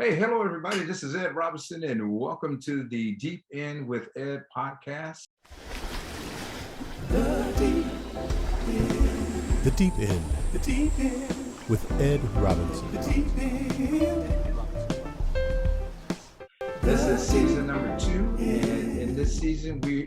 Hey, hello, everybody. This is Ed Robinson, and welcome to the Deep End with Ed podcast. The Deep End. The Deep End The Deep End. with Ed Robinson. The Deep End. This is season number 2, and in this season we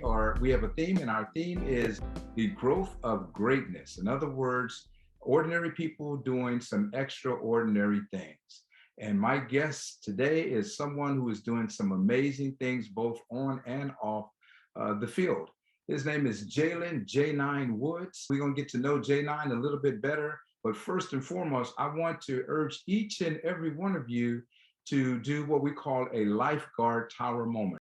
have a theme, and our theme is the growth of greatness. In other words, ordinary people doing some extraordinary things. And my guest today is someone who is doing some amazing things both on and off the field. His name is Jalen J9 Woods. We're going to get to know J9 a little bit better. But first and foremost, I want to urge each and every one of you to do what we call a lifeguard tower moment.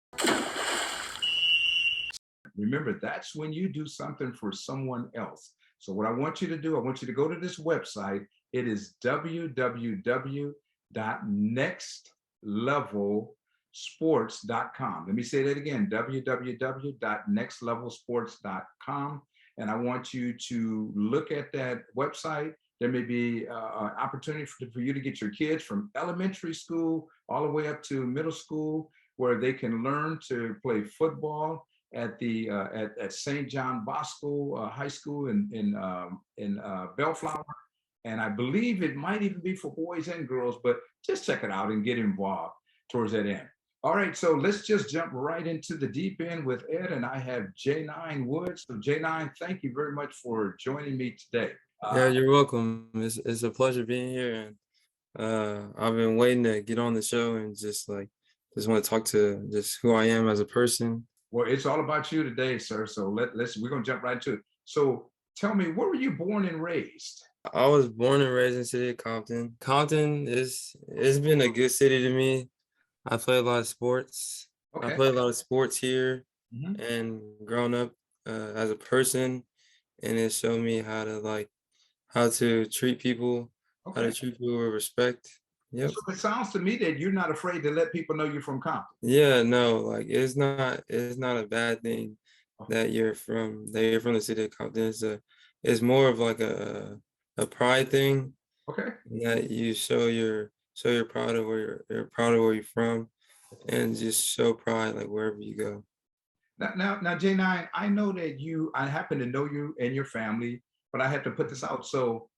Remember, that's when you do something for someone else. So what I want you to do, I want you to go to this website. It is www.nextlevelsports.com. Let me say that again, www.nextlevelsports.com. And I want you to look at that website. There may be an opportunity for you to get your kids from elementary school all the way up to middle school, where they can learn to play football at the at St. John Bosco High School in Bellflower. And I believe it might even be for boys and girls, but just check it out and get involved towards that end. All right, so let's just jump right into the deep end with Ed, and I have J9 Woods. So J9, thank you very much for joining me today. Yeah, you're welcome. It's a pleasure being here, and I've been waiting to get on the show and just want to talk to just who I am as a person. Well, it's all about you today, sir. So we're gonna jump right to it. So tell me, where were you born and raised? I was born and raised in the city of Compton. Compton it's been a good city to me. I play a lot of sports. Okay. I play a lot of sports here, Mhm. and growing up as a person, and it showed me how to treat people, how Okay. to treat people with respect. Yep. So it sounds to me that you're not afraid to let people know you're from Compton. Yeah, no, it's not a bad thing that you're from the city of Compton. It's more of like a pride thing Okay. that you show you're proud of you're proud of where you're from, and just show pride like wherever you go. Now, J9, I know that I happen to know you and your family, but I had to put this out. So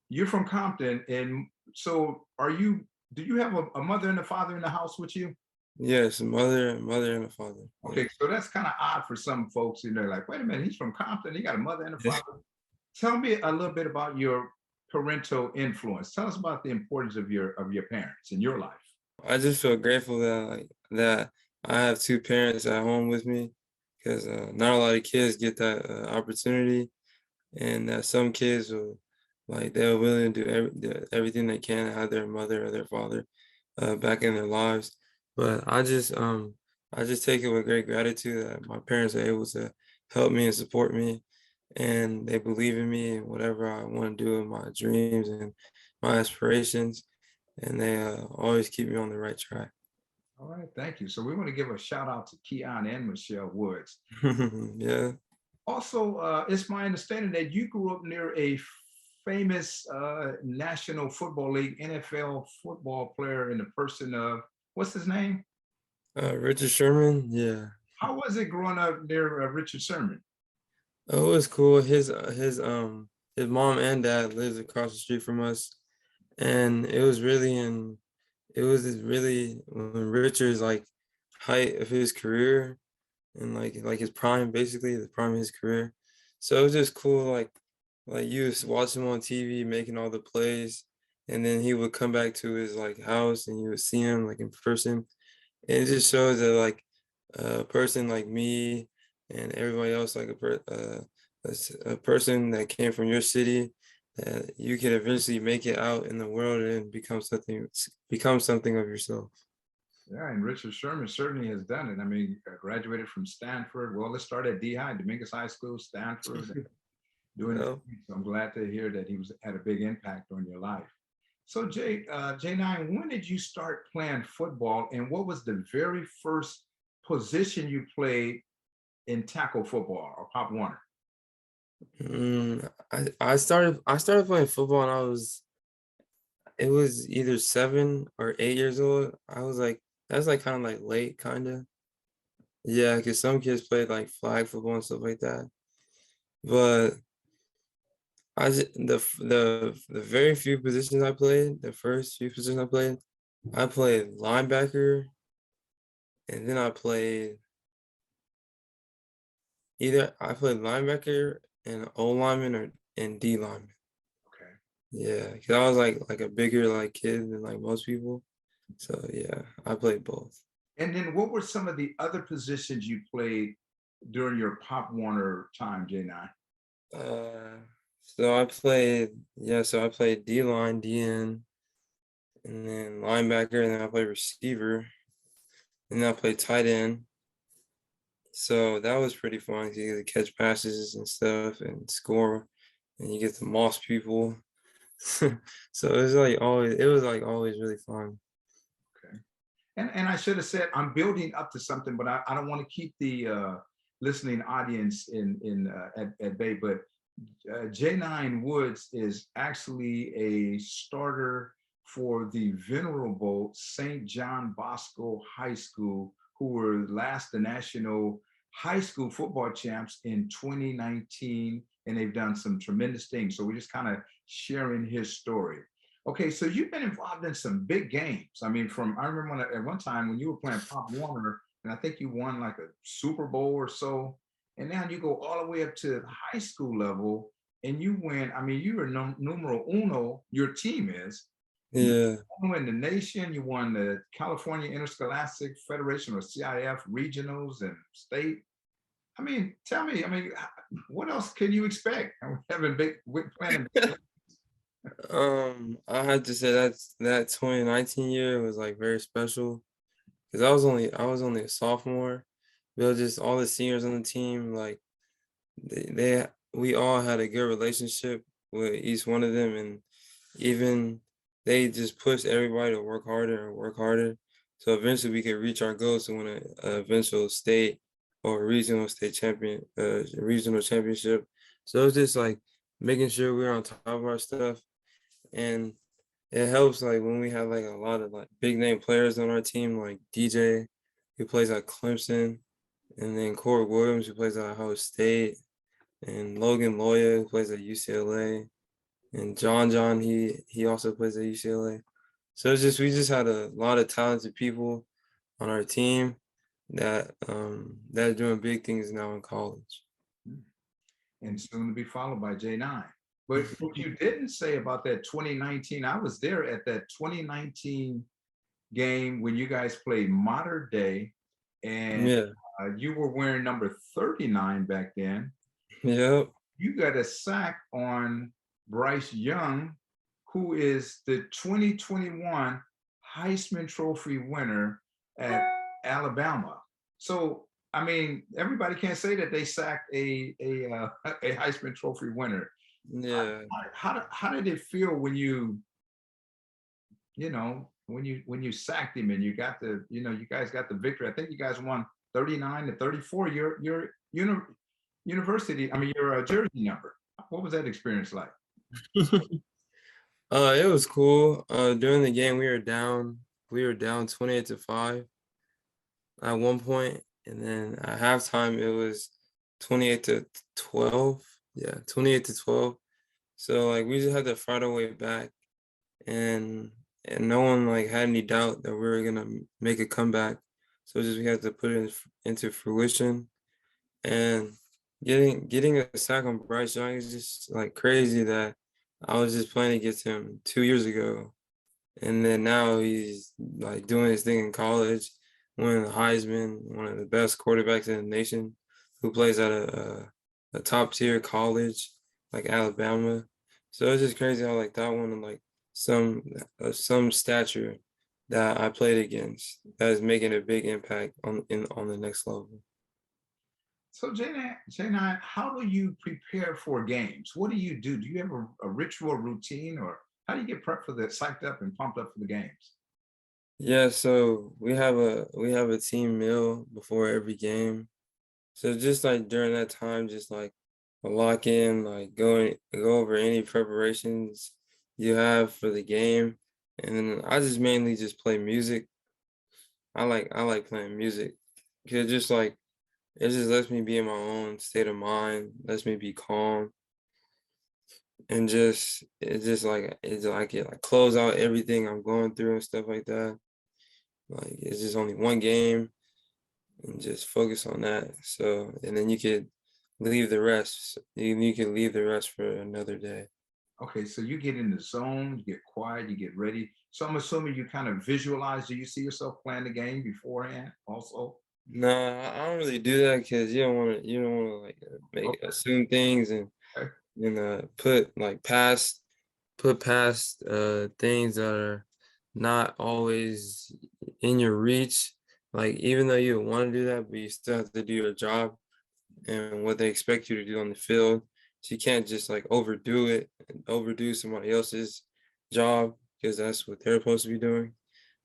you're from Compton, and so do you have a mother and a father in the house with you? Yes, mother and a father. Okay, so that's kind of odd for some folks, like, wait a minute, he's from Compton, he got a mother and a father. Tell me a little bit about your parental influence. Tell us about the importance of your parents in your life. I just feel grateful that I have two parents at home with me, because not a lot of kids get that opportunity, and that some kids they're willing to do everything they can to have their mother or their father back in their lives. But I just take it with great gratitude that my parents are able to help me and support me, and they believe in me and whatever I want to do in my dreams and my aspirations, and they always keep me on the right track. All right, thank you. So we want to give a shout out to Keon and Michelle Woods. Yeah. Also, it's my understanding that you grew up near a famous National Football League NFL football player in the person of, what's his name? Richard Sherman. Yeah. How was it growing up near Richard Sherman? Oh, it was cool. His mom and dad lived across the street from us, and it was really when Richard's height of his career, and like his prime, basically the prime of his career. So it was just cool, you was watching him on TV making all the plays, and then he would come back to his house and you would see him in person. And it just shows that a person like me and everybody else, a person that came from your city, that you can eventually make it out in the world and become something of yourself. Yeah, and Richard Sherman certainly has done it. I mean, graduated from Stanford. Well, let's start at DI, Dominguez High School, Stanford. Doing it. Yeah. So I'm glad to hear that he had a big impact on your life. So J9, when did you start playing football, and what was the very first position you played in tackle football or Pop Warner? I started playing football when it was either 7 or 8 years old. I was like, that's like kind of like late, kind of. Yeah, because some kids played like flag football and stuff like that. But the very few positions I played, the first few positions I played linebacker, and then I played linebacker and O lineman or and D lineman. Okay. Yeah, because I was like a bigger like kid than like most people. So yeah, I played both. And then what were some of the other positions you played during your Pop Warner time, J9? Uh, so I played D line, DN, and then linebacker, and then I played receiver, and then I played tight end. So that was pretty fun. You get to catch passes and stuff and score, and you get to moss people. So it was like always really fun. Okay. And I should have said I'm building up to something, but I don't want to keep the listening audience at bay. But J9 Woods is actually a starter for the venerable St. John Bosco High School, who were last the national high school football champs in 2019, and they've done some tremendous things. So we're just kind of sharing his story. Okay, so you've been involved in some big games. I mean, I remember at one time when you were playing Pop Warner, and I think you won like a Super Bowl or so. And now you go all the way up to the high school level and you win. I mean, you are numero uno, your team is Yeah. numero uno in the nation. You won the California Interscholastic Federation or CIF regionals and state. I mean, tell me, I mean, what else can you expect? Having big, playing. I had to say that 2019 year was like very special because I was only a sophomore. But just all the seniors on the team, like we all had a good relationship with each one of them, and even they just pushed everybody to work harder and work harder. So eventually we could reach our goals to win a eventual state or regional championship. So it's just like making sure we're on top of our stuff, and it helps like when we have like a lot of like big name players on our team, like DJ, who plays at Clemson, and then Corey Williams, who plays at Ohio State, and Logan Loya, who plays at UCLA, and John, he also plays at UCLA. So it's just we just had a lot of talented people on our team that are doing big things now in college. And soon to be followed by J9. But what you didn't say about that 2019, I was there at that 2019 game when you guys played Modern Day, and Yeah. you were wearing number 39 back then. Yep. You got a sack on Bryce Young, who is the 2021 Heisman Trophy winner at Alabama. So, I mean, everybody can't say that they sacked a Heisman Trophy winner. Yeah. How did it feel when when you sacked him and you got you guys got the victory? I think you guys won 39-34. University, I mean your jersey number. What was that experience like? It was cool. During the game we were down 28-5 at one point, and then at halftime it was 28-12. Yeah, 28-12. So like we just had to fight our way back, and no one like had any doubt that we were gonna make a comeback. So just we had to put it into fruition, and getting a sack on Bryce Young is just like crazy that I was just playing against him 2 years ago, and then now he's like doing his thing in college, winning the Heisman, one of the best quarterbacks in the nation, who plays at a top tier college like Alabama. So it's just crazy how like that one and like some stature that I played against that is making a big impact on the next level. So J9, how do you prepare for games? What do you do? Do you have a ritual routine, or how do you get prepped for the psyched up and pumped up for the games? Yeah, so we have a team meal before every game. So just like during that time, just like a lock in, like go over any preparations you have for the game. And then I just mainly just play music. I like playing music because just like it just lets me be in my own state of mind, lets me be calm, and just it's like it like close out everything I'm going through and stuff like that. Like it's just only one game and just focus on that. So and then you could leave the rest. You could leave the rest for another day. Okay, so you get in the zone, you get quiet, you get ready. So I'm assuming you kind of visualize. Do you see yourself playing the game beforehand also? Nah, I don't really do that because you don't want to like make Okay, assume things okay, and put past things that are not always in your reach. Like even though you want to do that, but you still have to do your job and what they expect you to do on the field. So you can't just like overdo it and overdo somebody else's job because that's what they're supposed to be doing.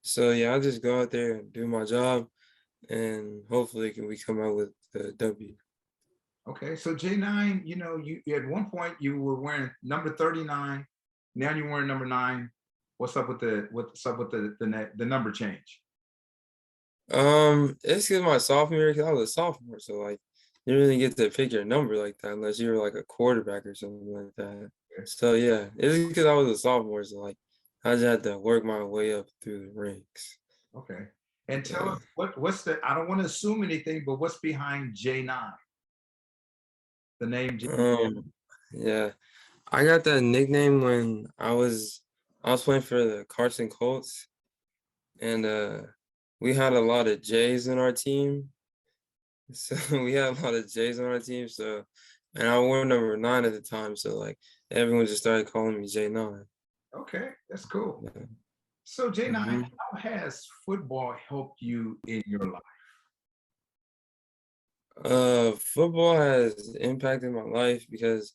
So yeah, I just go out there and do my job and hopefully we come out with the W. okay. So J9, you at one point you were wearing number 39. Now you're wearing number 9. What's up with the number change? It's because my sophomore year, 'cause I was a sophomore, so like you really get to pick your number like that unless you're like a quarterback or something like that. Okay. So yeah, it's because I was a sophomore, so like I just had to work my way up through the ranks. Okay. And tell Yeah. us what's the I don't want to assume anything, but what's behind J9? The name Um, yeah, I got that nickname when I was playing for the Carson Colts, and we had a lot of J's in our team. So we had a lot of J's on our team. So, and I wore number 9 at the time. So like everyone just started calling me J9. Okay, that's cool. Yeah. So J9, Mhm. how has football helped you in your life? Football has impacted my life because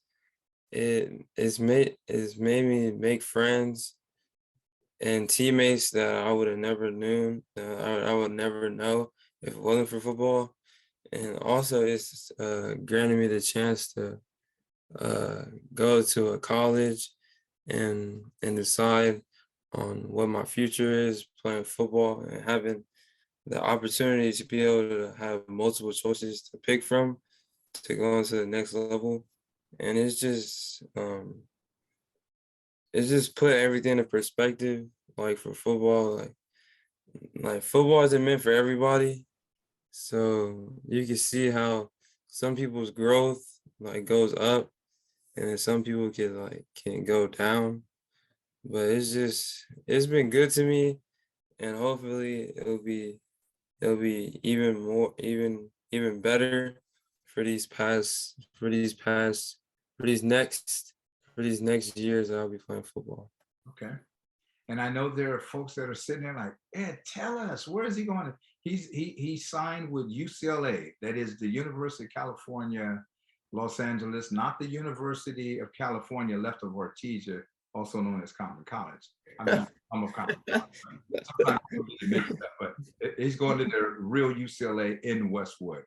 it's made me make friends and teammates that I would have never known, I would never know if it wasn't for football. And also it's granted me the chance to uh, go to a college and decide on what my future is playing football and having the opportunity to be able to have multiple choices to pick from to go into the next level. And it's just put everything in perspective. Like for football, like football isn't meant for everybody. So you can see how some people's growth like goes up and then some people can go down. But it's been good to me and hopefully it'll be even better for these next years that I'll be playing football. Okay. And I know there are folks that are sitting there like, Ed, tell us, where is he going? He signed with UCLA, that is the University of California, Los Angeles, not the University of California left of Ortiz, also known as Common College. I mean, I'm of Common College. Sometimes people get mixed up, but he's going to the real UCLA in Westwood.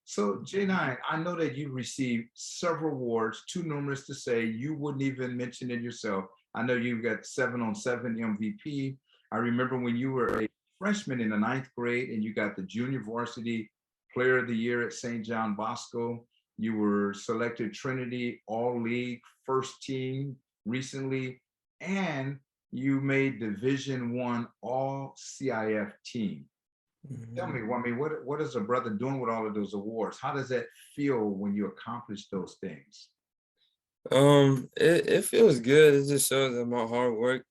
So J9, I know that you received several awards, too numerous to say. You wouldn't even mention it yourself. I know you got 7-on-7 MVP. I remember when you were a freshman in the 9th grade and you got the junior varsity player of the year at St. John Bosco. You were selected Trinity All League first team recently, and you made Division I All CIF team. Tell me, Mhm. I mean, what is a brother doing with all of those awards? How does that feel when you accomplish those things? It feels good. It just shows that my hard work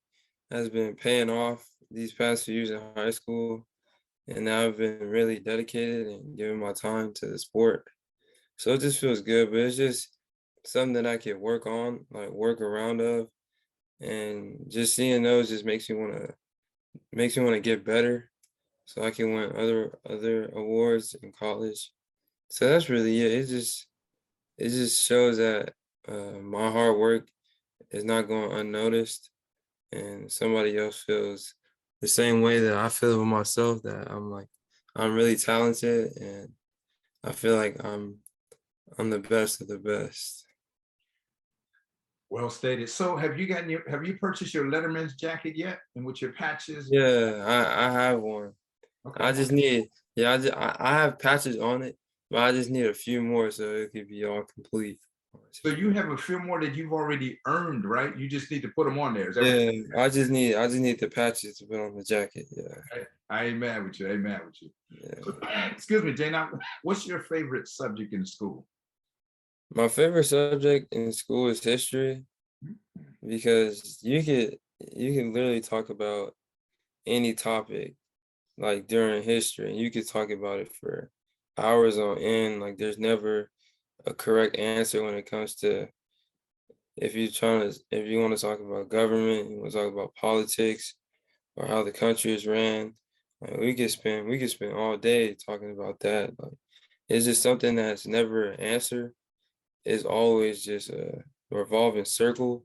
has been paying off these past few years in high school, and I've been really dedicated and giving my time to the sport. So it just feels good, but it's just something that I can work on, like work around of, and just seeing those just makes me want to get better, so I can win other awards in college. So that's really it. It just shows that my hard work is not going unnoticed, and somebody else feels the same way that I feel with myself. That I'm really talented, and I feel like I'm the best of the best. Well stated. So have you purchased your Letterman's jacket yet? And with your patches? Yeah, I have one. I Okay. just need, yeah, I have patches on it, but I just need a few more so it could be all complete. So you have a few more that you've already earned, right? You just need to put them on there. Is that what Yeah, I just need the patches to put on the jacket. Yeah, I ain't mad with you. I ain't mad with you. yeah. Excuse me, Jane. What's your favorite subject in school? My favorite subject in school is history because you can literally talk about any topic like during history, and you could talk about it for hours on end. Like there's never a correct answer when it comes to if you want to talk about government, you want to talk about politics or how the country is ran. Like we could spend all day talking about that. Like it's just something that's never an answer. It's always just a revolving circle,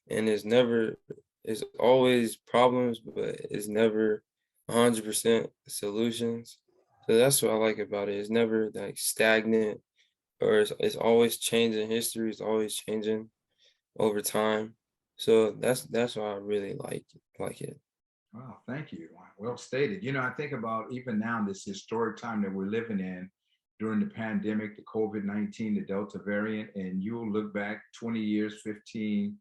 and it's always problems, but it's never 100% solutions. So that's what I like about it. It's never like stagnant, or it's always changing. History is always changing over time. So that's why I really like it. Wow, thank you. Well stated. I think about even now, this historic time that we're living in during the pandemic, the COVID-19, the Delta variant, and you'll look back 20 years, 15,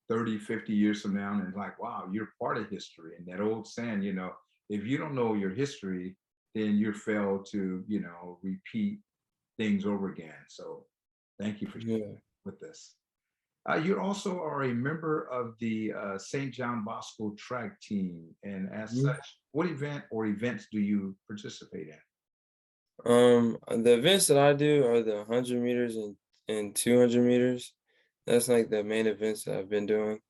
30, 50 years from now, and it's like, wow, you're part of history. And that old saying, if you don't know your history, then you're failed to, repeat things over again. So thank you for sharing Yeah. with us. You also are a member of the St. John Bosco track team. And as Mhm. such, what event or events do you participate in? The events that I do are the 100 meters and 200 meters. That's like the main events that I've been doing.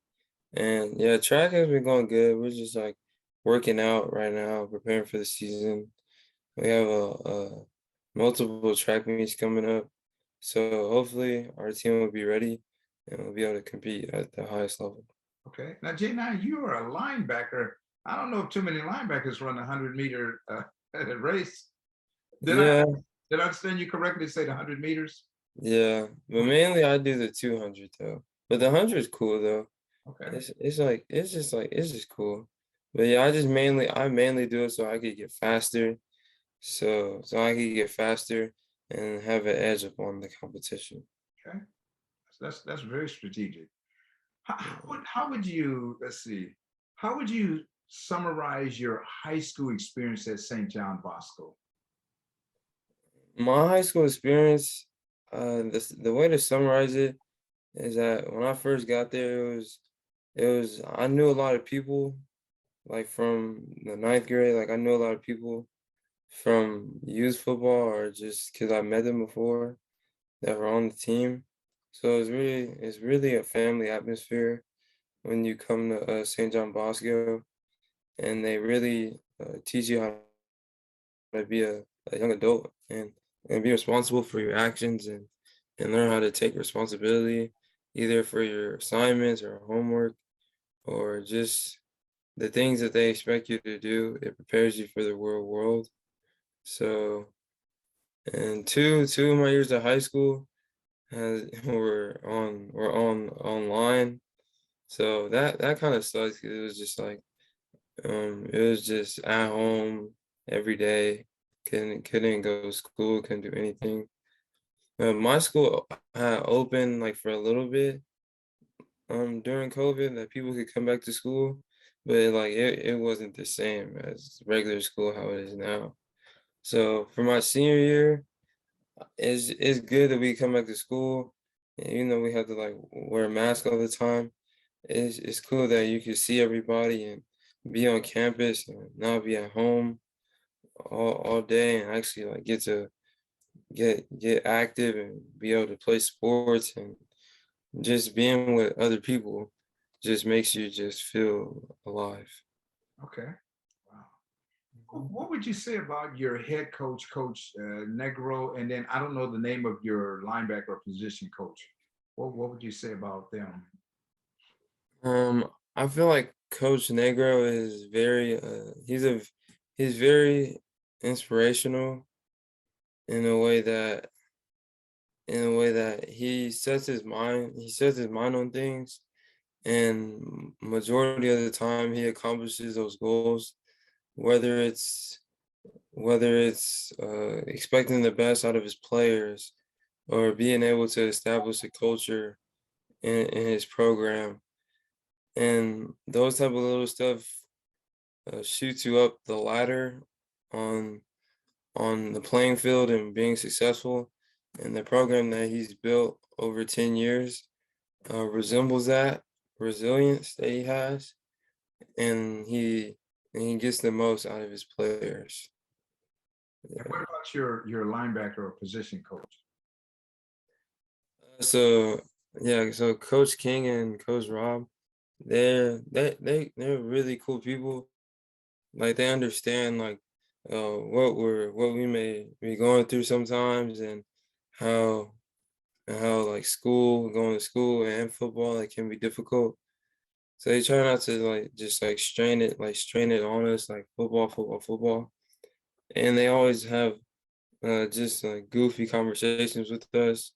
And yeah, track has been going good. We're just like working out right now, preparing for the season. We have a multiple track meets coming up. So hopefully our team will be ready and we'll be able to compete at the highest level. Okay. Now, Jay, now you are a linebacker. I don't know if too many linebackers run the 100-meter race. Did I, Yeah, did I understand you correctly to say the 100 meters? yeah. But mainly I do the 200 though. But the 100 is cool though. Okay. It's just cool. But yeah, I mainly do it so I could get faster. So I could get faster and have an edge upon the competition. Okay. That's very strategic. How, Yeah. how would you, let's see, how would you summarize your high school experience at St. John Bosco? My high school experience, the way to summarize it is that when I first got there, it was I knew a lot of people like from the ninth grade. Like I knew a lot of people from youth football or just because I met them before that were on the team. So it's really a family atmosphere when you come to St. John Bosco, and they really teach you how to be a young adult and be responsible for your actions and learn how to take responsibility either for your assignments or homework or just the things that they expect you to do. It prepares you for the real world. So, and two of my years of high school has were on online. So that kind of sucks. It was just like it was just at home every day. Couldn't go to school. Couldn't do anything. My school had open like for a little bit during COVID that people could come back to school, but like it wasn't the same as regular school how it is now. So for my senior year, it's good that we come back to school, and even though we have to like wear a mask all the time, it's cool that you can see everybody and be on campus and not be at home all day and actually like get to get active and be able to play sports and just being with other people just makes you just feel alive. Okay. Wow. What would you say about your head coach, Coach Negro, and then I don't know the name of your linebacker position coach. What would you say about them? I feel like Coach Negro is very he's very inspirational in a way that in a way that he sets his mind on things, and majority of the time he accomplishes those goals, whether it's expecting the best out of his players or being able to establish a culture in his program. And those type of little stuff shoots you up the ladder on the playing field and being successful. And the program that he's built over 10 years resembles that resilience that he has, and he gets the most out of his players. And what about your linebacker or position coach? So yeah, so Coach King and Coach Rob, they're really cool people. Like they understand like what we may be going through sometimes, and how like going to school and football like can be difficult. So they try not to like just like strain it on us like football. And they always have just like goofy conversations with us.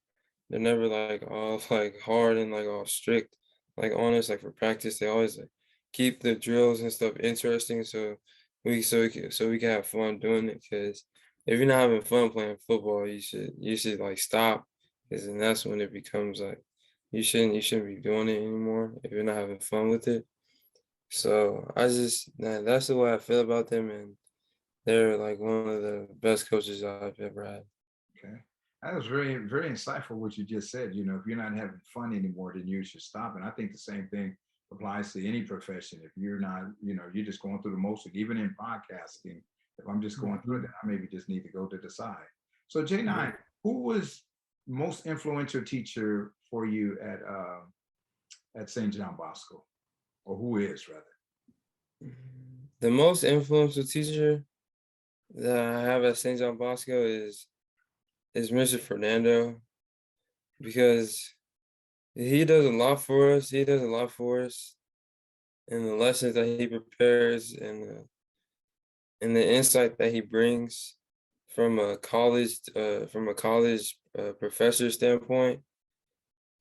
They're never like all like hard and like all strict like on us like for practice. They always like keep the drills and stuff interesting so we can have fun doing it. Because if you're not having fun playing football, you should like stop, because then that's when it becomes like you shouldn't be doing it anymore if you're not having fun with it. So that's the way I feel about them, and they're like one of the best coaches I've ever had. Okay. That was very, very insightful what you just said. You know, if you're not having fun anymore, then you should stop. And I think the same thing applies to any profession. If you're not, you know, you're just going through the motions, even in podcasting, if I'm just going through it, then I maybe just need to go to the side. So J9, who was most influential teacher for you at St. John Bosco? Or who is rather? The most influential teacher that I have at St. John Bosco is Mr. Fernando, because he does a lot for us. He does a lot for us, and the lessons that he prepares, and the insight that he brings from a college professor standpoint.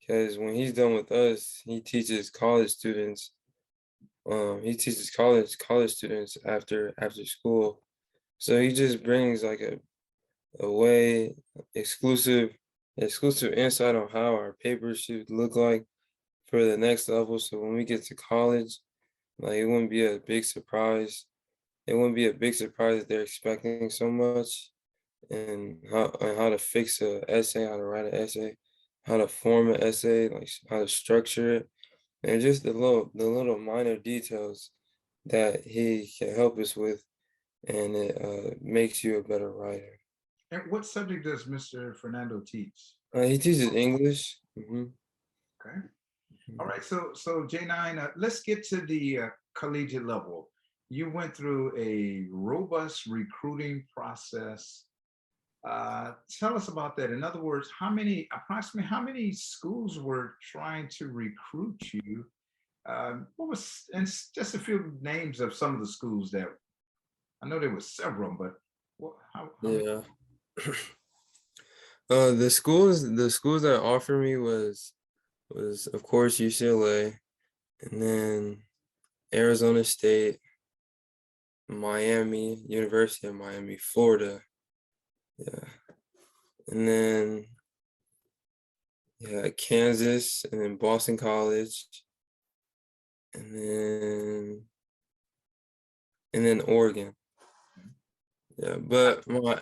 Because when he's done with us, he teaches college students. He teaches college students after school. So he just brings like a way exclusive insight on how our papers should look like for the next level. So when we get to college, like it wouldn't be a big surprise. It wouldn't be a big surprise that they're expecting so much, and how to fix a essay, how to write an essay, how to form an essay, like how to structure it, and just the little minor details that he can help us with, and it makes you a better writer. And what subject does Mr. Fernando teach? He teaches English. Okay. All right. So J9, let's get to the collegiate level. You went through a robust recruiting process. Tell us about that. In other words, approximately how many schools were trying to recruit you? And just a few names of some of the schools that I know there were several, but how many? Yeah. The schools that offered me was of course UCLA, and then Arizona State, Miami, University of Miami, Florida. Yeah. And then yeah, Kansas, and then Boston College, and then Oregon. Yeah, but my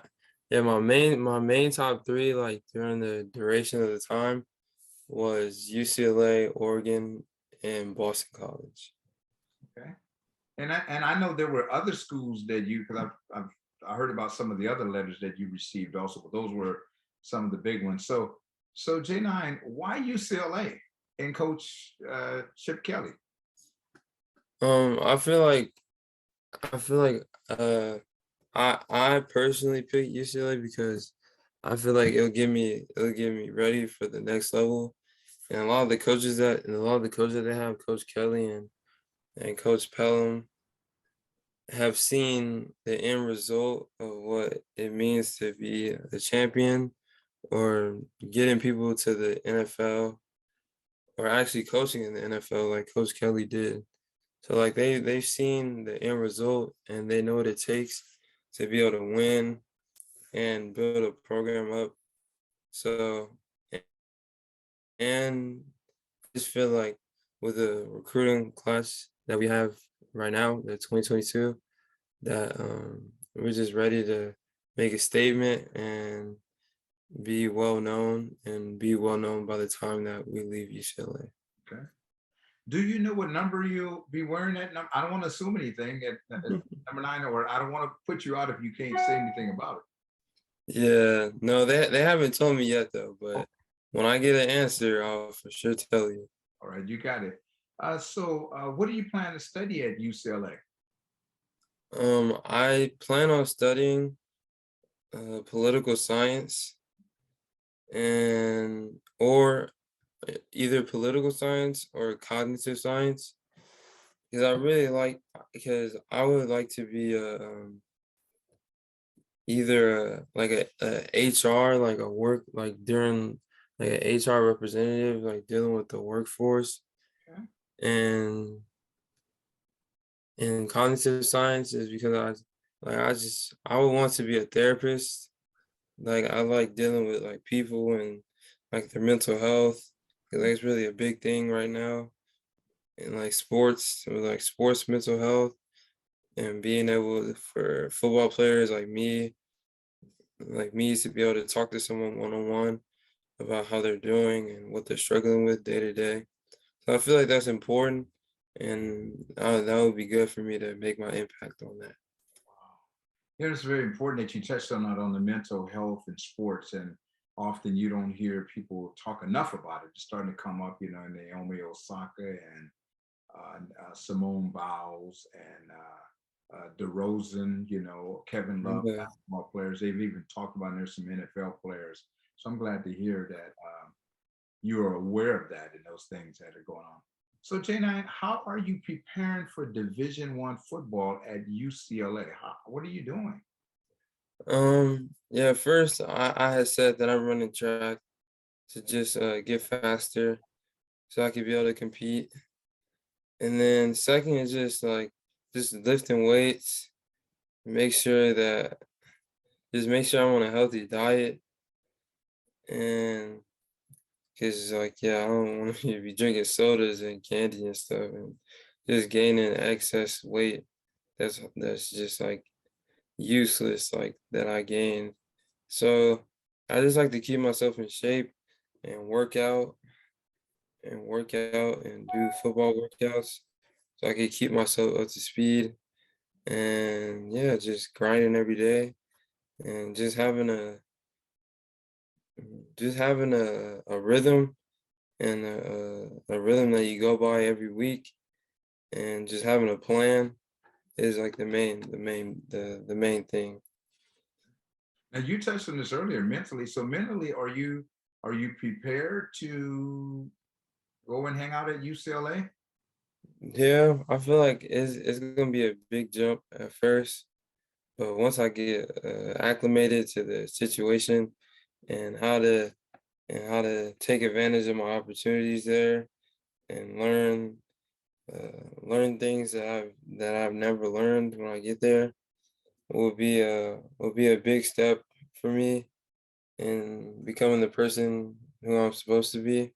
main top three like during the duration of the time was UCLA, Oregon, and Boston College. Okay. And I know there were other schools that because I heard about some of the other letters that you received also, but those were some of the big ones. So J9, why UCLA and Coach Chip Kelly? I feel like I personally picked UCLA because I feel like it'll get me ready for the next level. And a lot of the coaches that they have, Coach Kelly and Coach Pelham, have seen the end result of what it means to be a champion or getting people to the NFL or actually coaching in the NFL like Coach Kelly did. So like they've seen the end result and they know what it takes to be able to win and build a program up. So and I just feel like with the recruiting class that we have right now, the 2022, that we're just ready to make a statement and be well known and be well known by the time that we leave UCLA. Okay. Do you know what number you'll be wearing that number? I don't want to assume anything at number 9, or I don't want to put you out if you can't say anything about Yeah, no, they haven't told me yet though, but when I get an answer, I'll for sure tell you. it. All right, you got it. What do you plan to study at UCLA? I plan on studying political science and or either political science or cognitive science because because I would like to be like a HR, like a work, like during like an HR representative, like dealing with the workforce. Okay. And in cognitive science is because I would want to be a therapist. Like I like dealing with like people and like their mental health. 'Cause that's really a big thing right now in like sports, with like sports mental health and being able for football players like me to be able to talk to someone one on one about how they're doing and what they're struggling with day to day. So I feel like that's important, and that would be good for me to make my impact on that. Yeah, it's very important that you touched on that on the mental health in sports, and often you don't hear people talk enough about it. It's starting to come up, Naomi Osaka and Simone Biles and DeRozan, Kevin Love, Yeah. basketball players. They've even talked about, and there's some NFL players. So I'm glad to hear that you are aware of that and those things that are going on. So J9, how are you preparing for Division I football at UCLA? What are you doing? Yeah, first I had said that I'm running track to just get faster so I could be able to compete. And then second is just lifting weights, make sure that make sure I'm on a healthy diet and because like yeah, I don't want to be drinking sodas and candy and stuff and just gaining excess weight. That's just like useless like that I gained. So I just like to keep myself in shape and work out and do football workouts so I can keep myself up to speed and yeah, just grinding every day and just having a rhythm and a rhythm that you go by every week and just having a plan is like the main thing. Now you touched on this earlier, mentally. So mentally, are you prepared to go and hang out at UCLA? Yeah, I feel like it's gonna be a big jump at first, but once I get acclimated to the situation and how to take advantage of my opportunities there and learn things that I've never learned when I get there will be a big step for me in becoming the person who I'm supposed to be.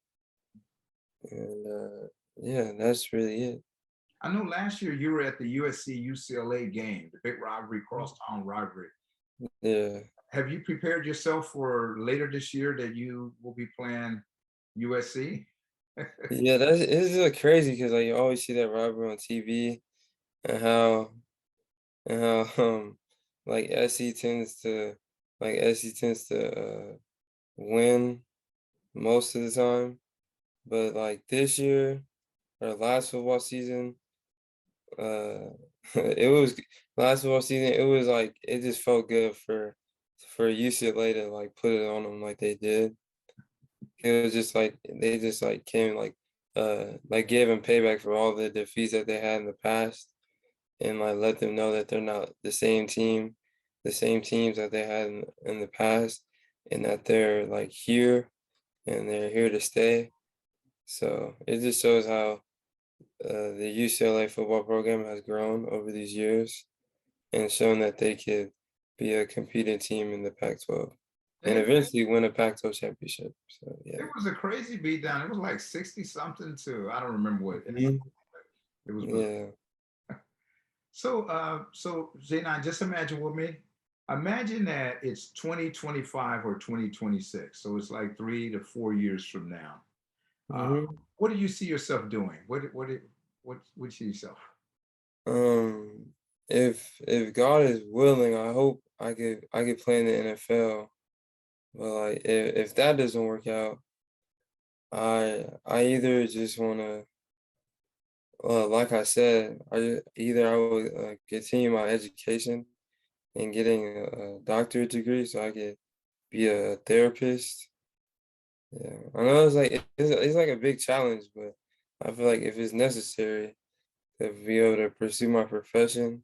And yeah, that's really it. I know last year you were at the USC UCLA game, the big rivalry, crosstown rivalry. Yeah. Have you prepared yourself for later this year that you will be playing USC? Yeah, it's just crazy because like you always see that rivalry on TV and how like SC tends to win most of the time. But like this year or last football season, uh it was last football season, it was like it just felt good for UCLA to like put it on them like they did. It was just like they just like came like gave them payback for all the defeats that they had in the past and like let them know that they're not the same teams that they had in the past and that they're like here and they're here to stay. So it just shows how the UCLA football program has grown over these years and shown that they could be a competing team in the Pac-12 And and eventually win a Pac-12 championship. So it yeah. was a crazy beatdown. It was like 60 something to, I don't remember what. Mhm. It was brutal. Yeah. So Zayn, just imagine with me. Imagine that it's 2025 or 2026. So it's like 3 to 4 years from now. Uh, hmm what do you see yourself doing? What do you see yourself? Um, if God is willing, I hope I could play in the NFL. But like if that doesn't work out, I either just wanna like I said, either I would continue my education and getting a doctorate degree so I could be a therapist. Yeah, I know it's like a big challenge, but I feel like if it's necessary to be able to pursue my profession,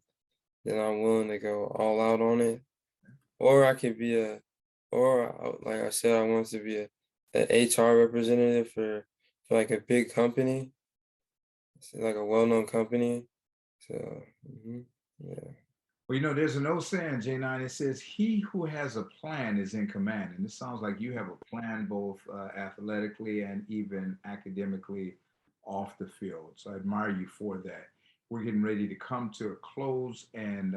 then I'm willing to go all out on it. Or I could be like I said, I want to be a HR representative for like a big company, so like a well-known company. So yeah, Well, there's an old saying, J9, it says, he who has a plan is in command. And it sounds like you have a plan both athletically and even academically off the field. So I admire you for that. We're getting ready to come to a close. And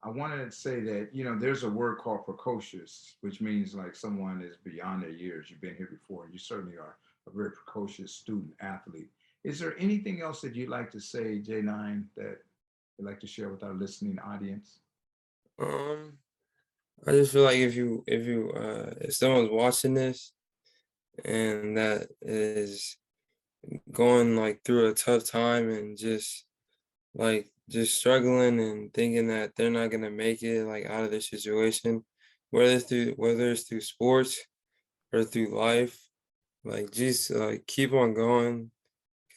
I wanted to say that, there's a word called precocious, which means like someone is beyond their years. You've been here before. You certainly are a very precocious student athlete. Is there anything else that you'd like to say, J9, that you'd like to share with our listening audience? um, I just feel like if someone's watching this and that is going like through a tough time and just struggling and thinking that they're not gonna make it like out of this situation, whether it's through sports or through life, like just like keep on going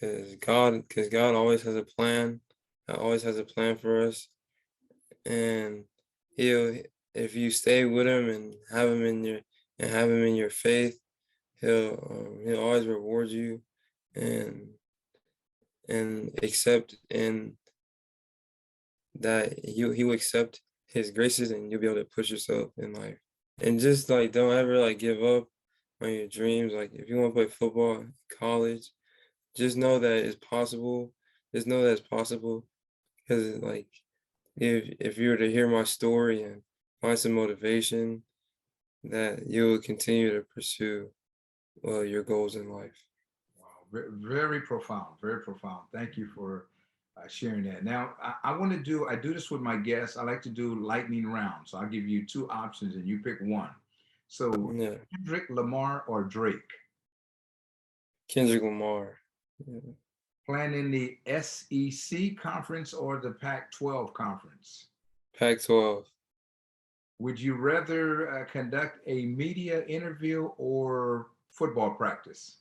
because God always has a plan. God always has a plan for us, and he'll if you stay with him and have him in your faith, he'll always reward you and accept and that he will accept his graces and you'll be able to push yourself in life. And just like don't ever like give up on your dreams. Like if you want to play football in college, just know that it's possible. Just know that it's possible. Because like if you were to hear my story and find some motivation, that you will continue to pursue your goals in life. Wow, very profound, very profound. Thank you for sharing that. Now, I do this with my guests. I like to do lightning round. So I'll give you two options and you pick one. So Yeah. Kendrick Lamar or Drake? Kendrick Lamar. Yeah. Playing in the SEC conference or the Pac-12 conference? Pac-12. Would you rather conduct a media interview or football practice?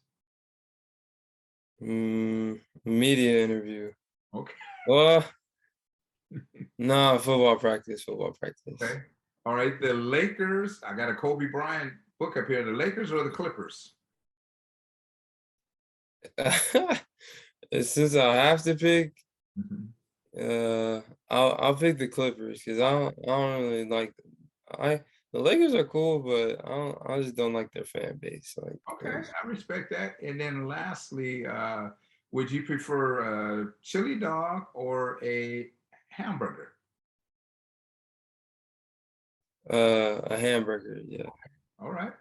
Media interview. Okay. Well, nah, football practice, football Okay. practice. All right. The Lakers, I got a Kobe Bryant book up here. The Lakers or the Clippers? Since I have to pick, Mhm. uh, I'll pick the Clippers because I don't really like I the Lakers are cool, but I just don't like their fan base. Like Okay, I respect that. And then lastly, would you prefer a chili dog or a hamburger? a hamburger. Yeah. All right.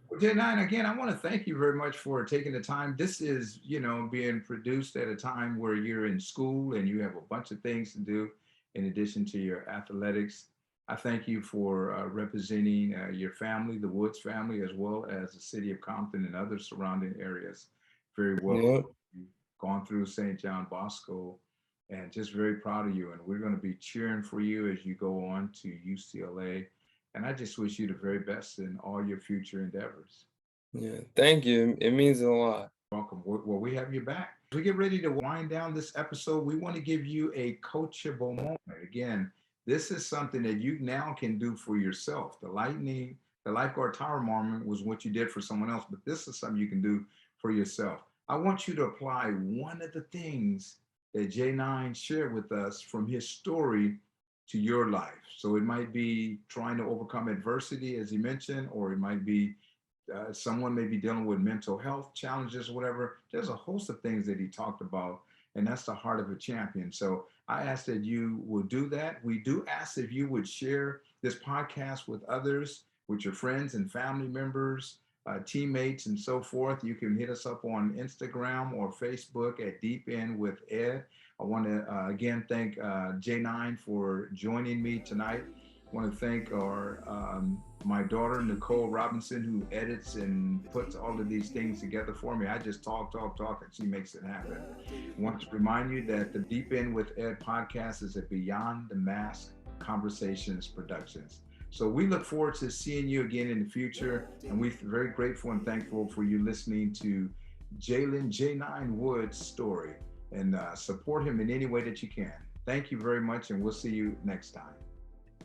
Well, J9, again, I want to thank you very much for taking the time. This is, being produced at a time where you're in school and you have a bunch of things to do in addition to your athletics. I thank you for representing your family, the Woods family, as well as the city of Compton and other surrounding areas very well. Yep. You've gone through St. John Bosco and just very proud of you. And we're going to be cheering for you as you go on to UCLA. And I just wish you the very best in all your future endeavors. Yeah. Thank you. It means a lot. Welcome. Well, we have you back. As we get ready to wind down this episode, we want to give you a coachable moment. Again, this is something that you now can do for yourself. The The lifeguard tower moment was what you did for someone else, but this is something you can do for yourself. I want you to apply one of the things that J9 shared with us from his story to your life. So it might be trying to overcome adversity, as he mentioned, or it might be someone may be dealing with mental health challenges or whatever. There's a host of things that he talked about, and that's the heart of a champion. So I ask that you will do that. We do ask if you would share this podcast with others, with your friends and family members, teammates, and so forth. You can hit us up on Instagram or Facebook at Deep End with Ed. I want to again thank J9 for joining me tonight. I want to thank my daughter, Nicole Robinson, who edits and puts all of these things together for me. I just talk, and she makes it happen. I want to remind you that the Deep End with Ed podcast is a Beyond the Mask Conversations Productions. So we look forward to seeing you again in the future. And we're very grateful and thankful for you listening to Jalen J9 Wood's story, and support him in any way that you can. Thank you very much, and we'll see you next time.